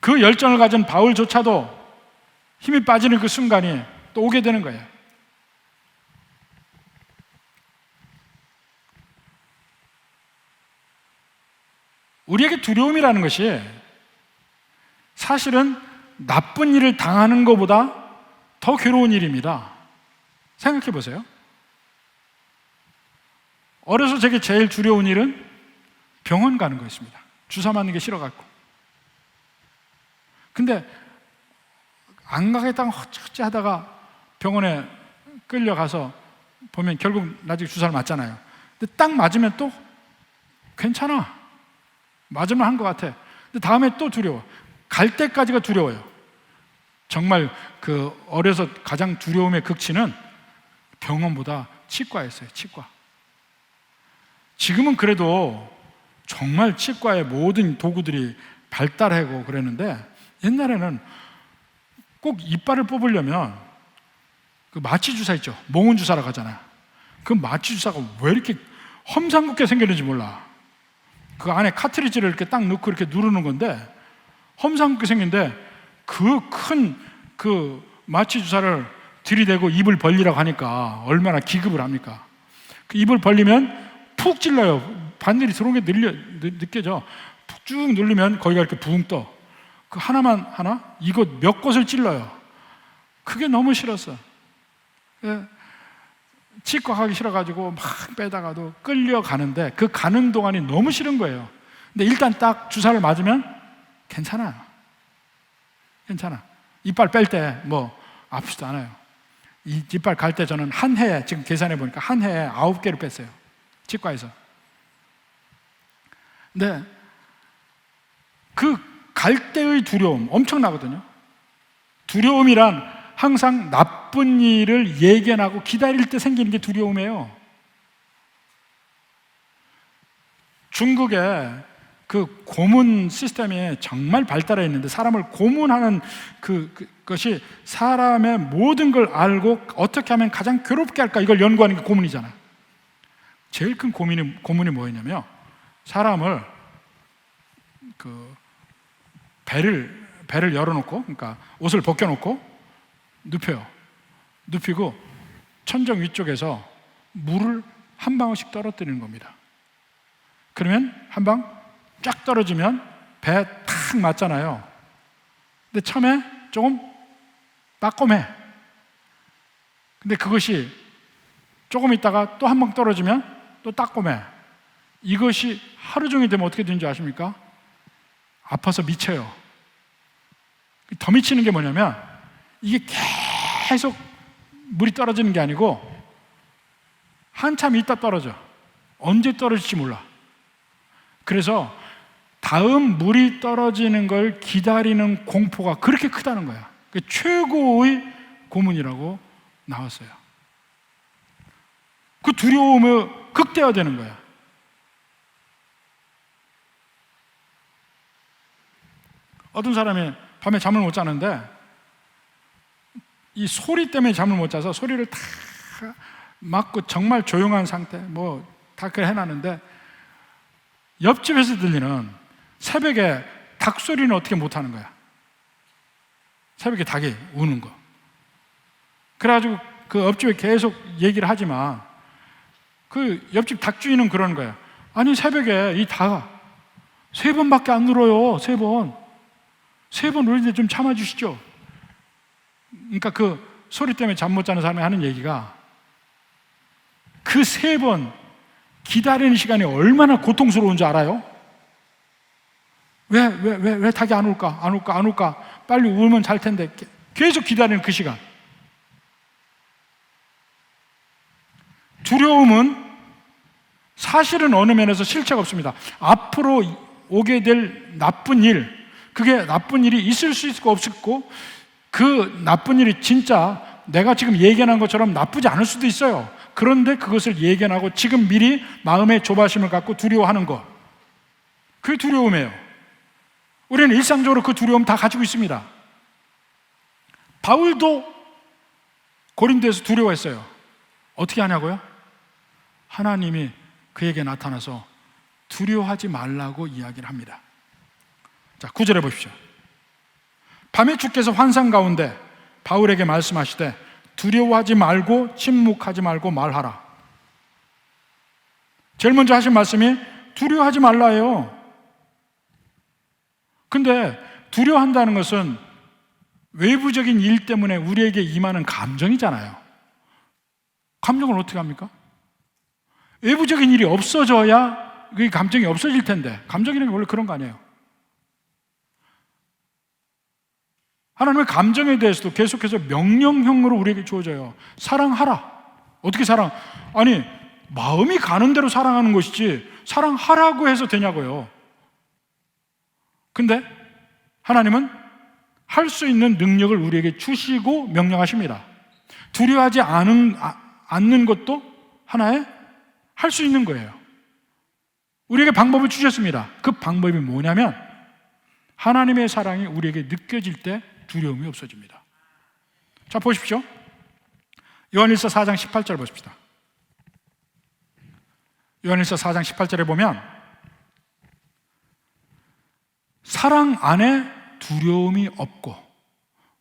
그 열정을 가진 바울조차도 힘이 빠지는 그 순간이 또 오게 되는 거예요. 우리에게 두려움이라는 것이 사실은 나쁜 일을 당하는 것보다 더 괴로운 일입니다. 생각해 보세요. 어려서 제게 제일 두려운 일은 병원 가는 거였습니다. 주사 맞는 게 싫어갖고. 근데 안 가겠다고 어찌 하다가 병원에 끌려가서 보면 결국 나중에 주사를 맞잖아요. 근데 딱 맞으면 또 괜찮아. 맞으면 한 것 같아. 근데 다음에 또 두려워. 갈 때까지가 두려워요. 정말 그 어려서 가장 두려움의 극치는 병원보다 치과였어요. 치과. 지금은 그래도 정말 치과의 모든 도구들이 발달하고 그랬는데 옛날에는 꼭 이빨을 뽑으려면 그 마취 주사 있죠. 몽은 주사라고 하잖아요. 그 마취 주사가 왜 이렇게 험상궂게 생겼는지 몰라. 그 안에 카트리지를 이렇게 딱 넣고 이렇게 누르는 건데 험상궂게 생긴데 그 큰 그 마취 주사를 들이대고 입을 벌리라고 하니까 얼마나 기급을 합니까? 그 입을 벌리면 푹 찔러요. 바늘이 들어온 게 느껴져. 푹 쭉 누르면 거기가 이렇게 붕 떠. 그 하나 이거 몇 곳을 찔러요. 그게 너무 싫었어. 치과 가기 싫어가지고 막 빼다가도 끌려가는데 그 가는 동안이 너무 싫은 거예요. 근데 일단 딱 주사를 맞으면 괜찮아요. 괜찮아. 이빨 뺄 때 뭐 아프지도 않아요. 이 이빨 갈 때 저는 한 해에, 지금 계산해 보니까 한 해에 9개를 뺐어요. 치과에서. 근데 그 갈 때의 두려움 엄청나거든요. 두려움이란 항상 나쁜 일을 예견하고 기다릴 때 생기는 게 두려움이에요. 중국에 그 고문 시스템이 정말 발달해 있는데 사람을 고문하는 그것이 사람의 모든 걸 알고 어떻게 하면 가장 괴롭게 할까 이걸 연구하는 게 고문이잖아요. 제일 큰 고문이 뭐였냐면 사람을 그 배를 열어놓고, 그러니까 옷을 벗겨놓고 눕혀요. 눕히고 천정 위쪽에서 물을 한 방울씩 떨어뜨리는 겁니다. 그러면 한 방 쫙 떨어지면 배에 탁 맞잖아요. 근데 처음에 조금 따끔해. 근데 그것이 조금 있다가 또 한 방 떨어지면 또 따끔해. 이것이 하루 종일 되면 어떻게 되는지 아십니까? 아파서 미쳐요. 더 미치는 게 뭐냐면 이게 계속 물이 떨어지는 게 아니고 한참 있다 떨어져. 언제 떨어질지 몰라. 그래서 다음 물이 떨어지는 걸 기다리는 공포가 그렇게 크다는 거야. 최고의 고문이라고 나왔어요. 그 두려움을 극대화되는 거야. 어떤 사람이 밤에 잠을 못 자는데 이 소리 때문에 잠을 못 자서 소리를 다 막고 정말 조용한 상태 뭐 다 그래 해놨는데 옆집에서 들리는 새벽에 닭 소리는 어떻게 못하는 거야? 새벽에 닭이 우는 거. 그래가지고 그 옆집에 계속 얘기를 하지만 그 옆집 닭주인은 그러는 거야. 아니 새벽에 이 닭 3번밖에 안 울어요. 3번. 3번 울는데 좀 참아주시죠. 그러니까 그 소리 때문에 잠 못 자는 사람이 하는 얘기가 그 3번 기다리는 시간이 얼마나 고통스러운 줄 알아요? 왜 닭이 안 올까? 빨리 울면 잘 텐데. 계속 기다리는 그 시간. 두려움은 사실은 어느 면에서 실체가 없습니다. 앞으로 오게 될 나쁜 일, 그게 나쁜 일이 있을 수 있고 없고, 그 나쁜 일이 진짜 내가 지금 예견한 것처럼 나쁘지 않을 수도 있어요. 그런데 그것을 예견하고 지금 미리 마음의 조바심을 갖고 두려워하는 것, 그게 두려움이에요. 우리는 일상적으로 그 두려움 다 가지고 있습니다. 바울도 고린도에서 두려워했어요. 어떻게 하냐고요? 하나님이 그에게 나타나서 두려워하지 말라고 이야기를 합니다. 자, 9절에 보십시오. 밤에 주께서 환상 가운데 바울에게 말씀하시되 두려워하지 말고 침묵하지 말고 말하라. 제일 먼저 하신 말씀이 두려워하지 말라예요. 근데 두려워한다는 것은 외부적인 일 때문에 우리에게 임하는 감정이잖아요. 감정을 어떻게 합니까? 외부적인 일이 없어져야 그 감정이 없어질 텐데, 감정이라는 게 원래 그런 거 아니에요. 하나님의 감정에 대해서도 계속해서 명령형으로 우리에게 주어져요. 사랑하라. 어떻게 사랑? 아니, 마음이 가는 대로 사랑하는 것이지 사랑하라고 해서 되냐고요. 근데 하나님은 할 수 있는 능력을 우리에게 주시고 명령하십니다. 두려워하지 않는 것도 하나의 할 수 있는 거예요. 우리에게 방법을 주셨습니다. 그 방법이 뭐냐면 하나님의 사랑이 우리에게 느껴질 때 두려움이 없어집니다. 자, 보십시오. 요한일서 4장 18절 보십시다. 요한일서 4장 18절에 보면 사랑 안에 두려움이 없고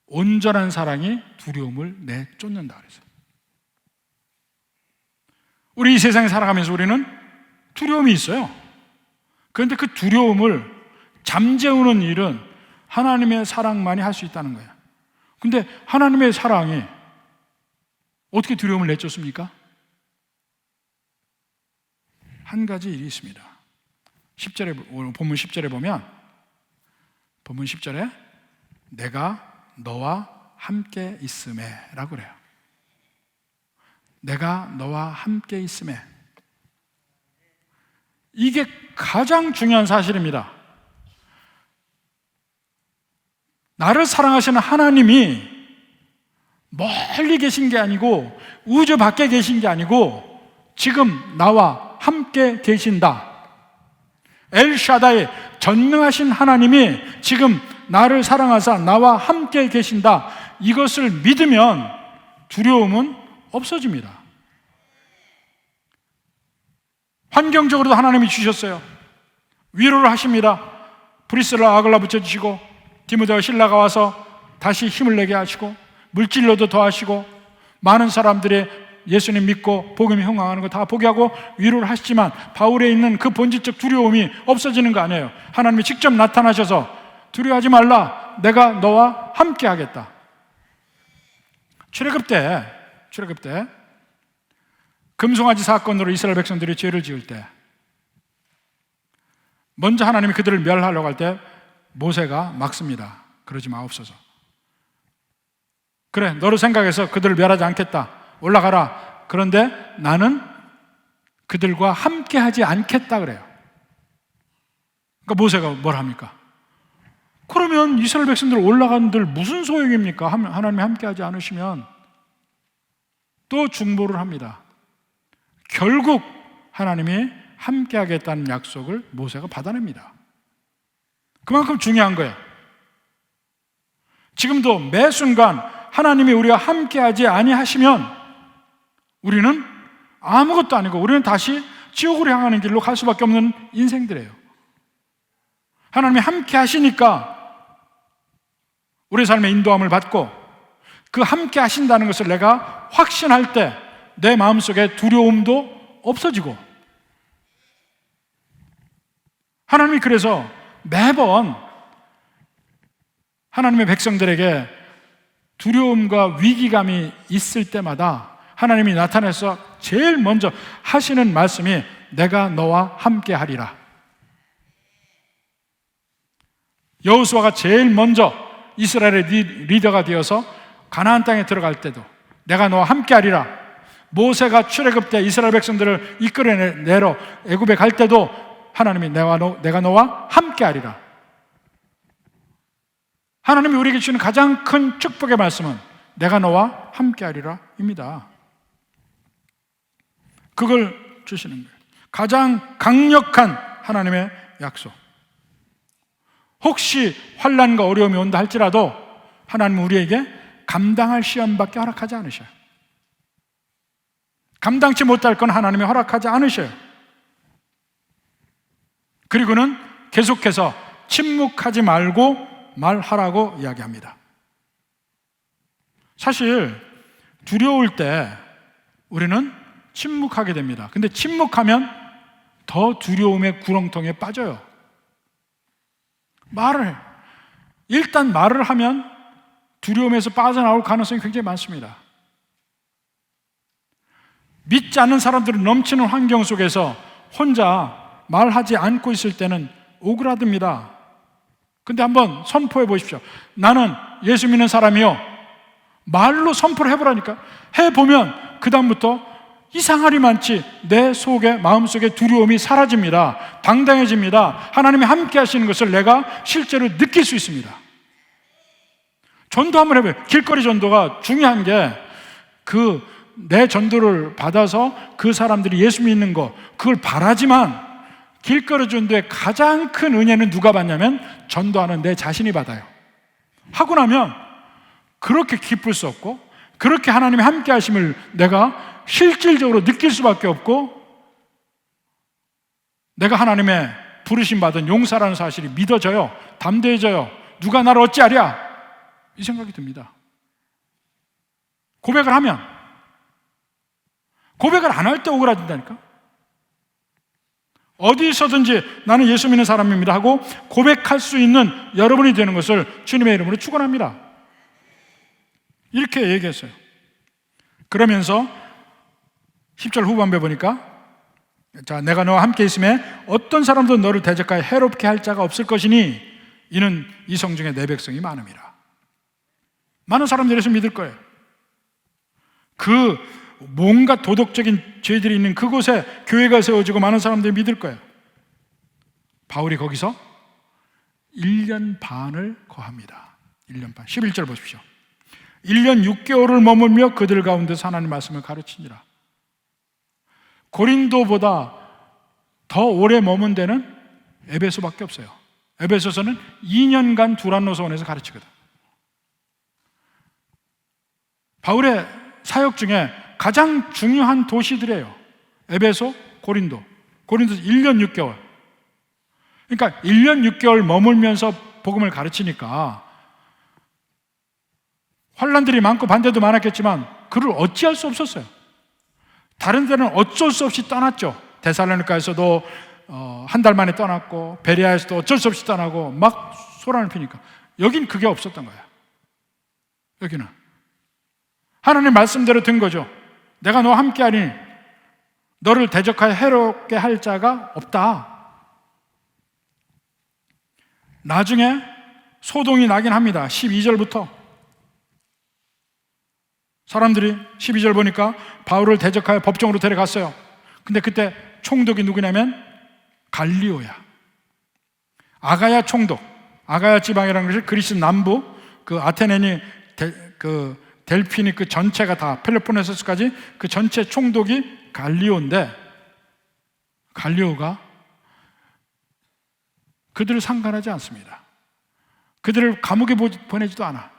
온전한 사랑이 두려움을 내쫓는다 그랬어요. 우리 이 세상에 살아가면서 우리는 두려움이 있어요. 그런데 그 두려움을 잠재우는 일은 하나님의 사랑만이 할 수 있다는 거예요. 근데 하나님의 사랑이 어떻게 두려움을 내쫓습니까? 한 가지 일이 있습니다. 10절에, 본문 10절에 보면, 본문 10절에 내가 너와 함께 있음에 라고 그래요. 내가 너와 함께 있음에. 이게 가장 중요한 사실입니다. 나를 사랑하시는 하나님이 멀리 계신 게 아니고 우주 밖에 계신 게 아니고 지금 나와 함께 계신다. 엘샤다이, 전능하신 하나님이 지금 나를 사랑하사 나와 함께 계신다. 이것을 믿으면 두려움은 없어집니다. 환경적으로도 하나님이 주셨어요. 위로를 하십니다. 브리스라 아글라 붙여주시고 디모데와 실라가 와서 다시 힘을 내게 하시고 물질로도 더하시고 많은 사람들이 예수님 믿고 복음이 흥황하는 거 다 보게 하고 위로를 하시지만 바울에 있는 그 본질적 두려움이 없어지는 거 아니에요. 하나님이 직접 나타나셔서 두려워하지 말라. 내가 너와 함께 하겠다. 출애굽 때 금송아지 사건으로 이스라엘 백성들이 죄를 지을 때 먼저 하나님이 그들을 멸하려고 할 때 모세가 막습니다. 그러지 마옵소서. 그래, 너를 생각해서 그들을 멸하지 않겠다. 올라가라. 그런데 나는 그들과 함께 하지 않겠다 그래요. 그러니까 모세가 뭘 합니까? 그러면 이스라엘 백성들 올라간들 무슨 소용입니까? 하나님이 함께 하지 않으시면. 또 중보를 합니다. 결국 하나님이 함께 하겠다는 약속을 모세가 받아냅니다. 그만큼 중요한 거예요. 지금도 매 순간 하나님이 우리와 함께하지 아니하시면 우리는 아무것도 아니고 우리는 다시 지옥으로 향하는 길로 갈 수밖에 없는 인생들이에요. 하나님이 함께 하시니까 우리 삶의 인도함을 받고, 그 함께 하신다는 것을 내가 확신할 때 내 마음속에 두려움도 없어지고, 하나님이 그래서 매번 하나님의 백성들에게 두려움과 위기감이 있을 때마다 하나님이 나타나서 제일 먼저 하시는 말씀이 내가 너와 함께 하리라. 여호수아가 제일 먼저 이스라엘의 리더가 되어서 가나안 땅에 들어갈 때도 내가 너와 함께 하리라. 모세가 출애굽 때 이스라엘 백성들을 이끌어내러 애굽에 갈 때도 하나님이 내가 너와 함께 하리라. 하나님이 우리에게 주시는 가장 큰 축복의 말씀은 내가 너와 함께 하리라 입니다. 그걸 주시는 거예요. 가장 강력한 하나님의 약속. 혹시 환난과 어려움이 온다 할지라도 하나님은 우리에게 감당할 시험밖에 허락하지 않으셔요. 감당치 못할 건 하나님이 허락하지 않으셔요. 그리고는 계속해서 침묵하지 말고 말하라고 이야기합니다. 사실 두려울 때 우리는 침묵하게 됩니다. 근데 침묵하면 더 두려움의 구렁텅이에 빠져요. 일단 말을 하면 두려움에서 빠져나올 가능성이 굉장히 많습니다. 믿지 않는 사람들은 넘치는 환경 속에서 혼자 말하지 않고 있을 때는 오그라듭니다. 근데 한번 선포해 보십시오. 나는 예수 믿는 사람이요. 말로 선포를 해보라니까. 해보면 그 다음부터 이상하리만치 내 속에, 마음속에 두려움이 사라집니다. 당당해집니다. 하나님이 함께 하시는 것을 내가 실제로 느낄 수 있습니다. 전도 한번 해봐요. 길거리 전도가 중요한 게 내 전도를 받아서 그 사람들이 예수 믿는 거, 그걸 바라지만 길거리 전도의 가장 큰 은혜는 누가 받냐면 전도하는 내 자신이 받아요. 하고 나면 그렇게 기쁠 수 없고, 그렇게 하나님이 함께 하심을 내가 실질적으로 느낄 수밖에 없고, 내가 하나님의 부르심 받은 용사라는 사실이 믿어져요. 담대해져요. 누가 나를 어찌하랴? 이 생각이 듭니다. 고백을 하면, 고백을 안 할 때 오그라든다니까. 어디서든지 나는 예수 믿는 사람입니다 하고 고백할 수 있는 여러분이 되는 것을 주님의 이름으로 축원합니다. 이렇게 얘기했어요. 그러면서 10절 후반부에 보니까, 자, 내가 너와 함께 있음에 어떤 사람도 너를 대적하여 해롭게 할 자가 없을 것이니 이는 이 성중에 내 백성이 많음이라. 많은 사람들이 예수 믿을 거예요. 뭔가 도덕적인 죄들이 있는 그곳에 교회가 세워지고 많은 사람들이 믿을 거예요. 바울이 거기서 1년 반을 거합니다. 1년 반. 11절 보십시오. 1년 6개월을 머물며 그들 가운데서 하나님의 말씀을 가르치니라. 고린도보다 더 오래 머문 데는 에베소밖에 없어요. 에베소서는 2년간 두란노서원에서 가르치거든. 바울의 사역 중에 가장 중요한 도시들이에요. 에베소, 고린도. 고린도에서 1년 6개월. 그러니까 1년 6개월 머물면서 복음을 가르치니까 환난들이 많고 반대도 많았겠지만 그를 어찌할 수 없었어요. 다른 데는 어쩔 수 없이 떠났죠. 데살로니가에서도 한 달 만에 떠났고, 베레아에서도 어쩔 수 없이 떠나고 막 소란을 피니까. 여긴 그게 없었던 거야. 여기는 하나님 말씀대로 된 거죠. 내가 너와 함께하니 너를 대적하여 해롭게 할 자가 없다. 나중에 소동이 나긴 합니다. 12절부터 사람들이 12절 보니까 바울을 대적하여 법정으로 데려갔어요. 근데 그때 총독이 누구냐면 갈리오야. 아가야 총독. 아가야 지방이라는 것이 그리스 남부, 아테네니, 델피니 그 전체가 다 펠로폰네소스까지 그 전체 총독이 갈리오인데, 갈리오가 그들을 상관하지 않습니다. 그들을 감옥에 보내지도 않아.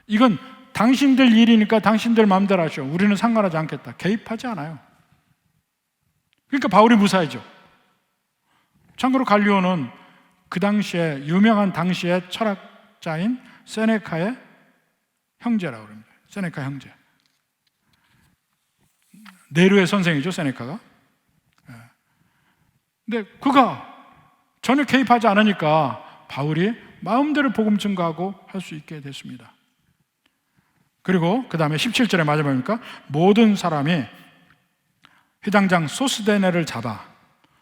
이건 당신들 일이니까 당신들 마음대로 하죠. 우리는 상관하지 않겠다. 개입하지 않아요. 그러니까 바울이 무사해져. 참고로 갈리오는 그 당시에 유명한 당시의 철학자인 세네카의 형제라고 합니다. 세네카 형제. 네로의 선생이죠, 세네카가. 근데 그가 전혀 개입하지 않으니까 바울이 마음대로 복음 증거하고 할 수 있게 됐습니다. 그리고 그 다음에 17절에 마지막이니까 모든 사람이 회당장 소스데네를 잡아,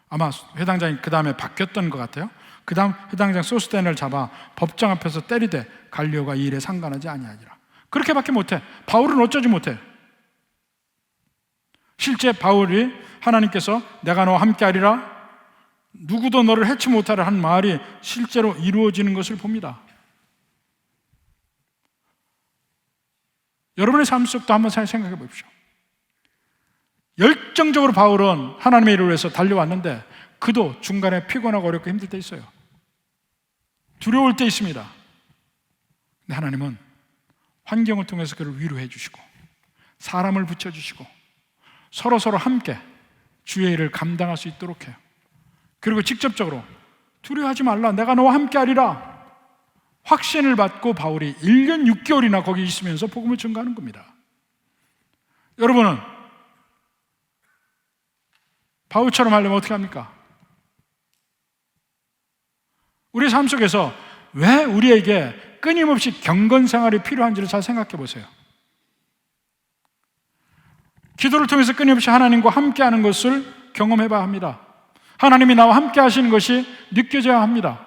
아마 회당장이 그 다음에 바뀌었던 것 같아요. 그 다음 회당장 소스데네를 잡아 법정 앞에서 때리되 갈리오가 이 일에 상관하지 아니하니라. 그렇게밖에 못해. 바울은 어쩌지 못해. 실제 바울이 하나님께서 내가 너와 함께하리라, 누구도 너를 해치 못하리라 한 말이 실제로 이루어지는 것을 봅니다. 여러분의 삶 속도 한번 생각해 보십시오. 열정적으로 바울은 하나님의 일을 위해서 달려왔는데 그도 중간에 피곤하고 어렵고 힘들 때 있어요. 두려울 때 있습니다. 근데 하나님은 환경을 통해서 그를 위로해 주시고 사람을 붙여주시고 서로 함께 주의 일을 감당할 수 있도록 해요. 그리고 직접적으로 두려워하지 말라, 내가 너와 함께 하리라 확신을 받고 바울이 1년 6개월이나 거기 있으면서 복음을 증거하는 겁니다. 여러분은 바울처럼 하려면 어떻게 합니까? 우리 삶 속에서 왜 우리에게 끊임없이 경건 생활이 필요한지를 잘 생각해 보세요. 기도를 통해서 끊임없이 하나님과 함께하는 것을 경험해 봐야 합니다. 하나님이 나와 함께 하시는 것이 느껴져야 합니다.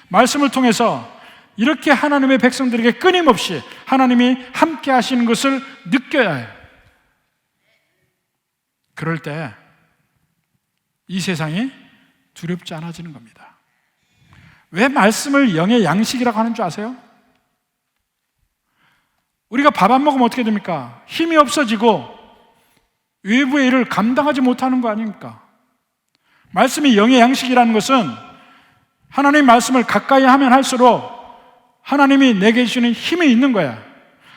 말씀을 통해서 이렇게 하나님의 백성들에게 끊임없이 하나님이 함께 하시는 것을 느껴야 해요. 그럴 때 이 세상이 두렵지 않아지는 겁니다. 왜 말씀을 영의 양식이라고 하는 줄 아세요? 우리가 밥 안 먹으면 어떻게 됩니까? 힘이 없어지고 외부의 일을 감당하지 못하는 거 아닙니까? 말씀이 영의 양식이라는 것은 하나님의 말씀을 가까이 하면 할수록 하나님이 내게 주시는 힘이 있는 거야.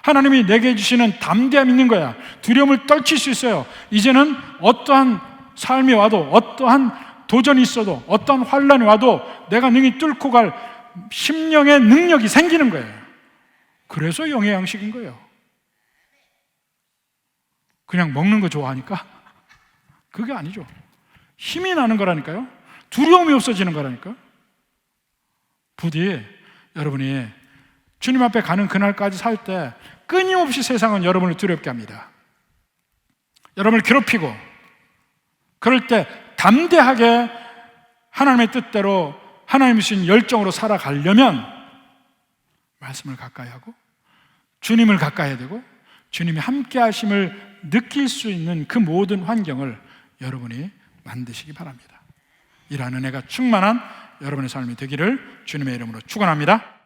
하나님이 내게 주시는 담대함이 있는 거야. 두려움을 떨칠 수 있어요. 이제는 어떠한 삶이 와도, 어떠한 도전이 있어도, 어떠한 환란이 와도 내가 능히 뚫고 갈 심령의 능력이 생기는 거예요. 그래서 영의 양식인 거예요. 그냥 먹는 거 좋아하니까? 그게 아니죠. 힘이 나는 거라니까요. 두려움이 없어지는 거라니까요. 부디 여러분이 주님 앞에 가는 그날까지 살 때 끊임없이 세상은 여러분을 두렵게 합니다. 여러분을 괴롭히고, 그럴 때 담대하게 하나님의 뜻대로 하나님이 주신 열정으로 살아가려면 말씀을 가까이 하고 주님을 가까이 해야 되고 주님이 함께 하심을 느낄 수 있는 그 모든 환경을 여러분이 만드시기 바랍니다. 이러한 은혜가 충만한 여러분의 삶이 되기를 주님의 이름으로 축원합니다.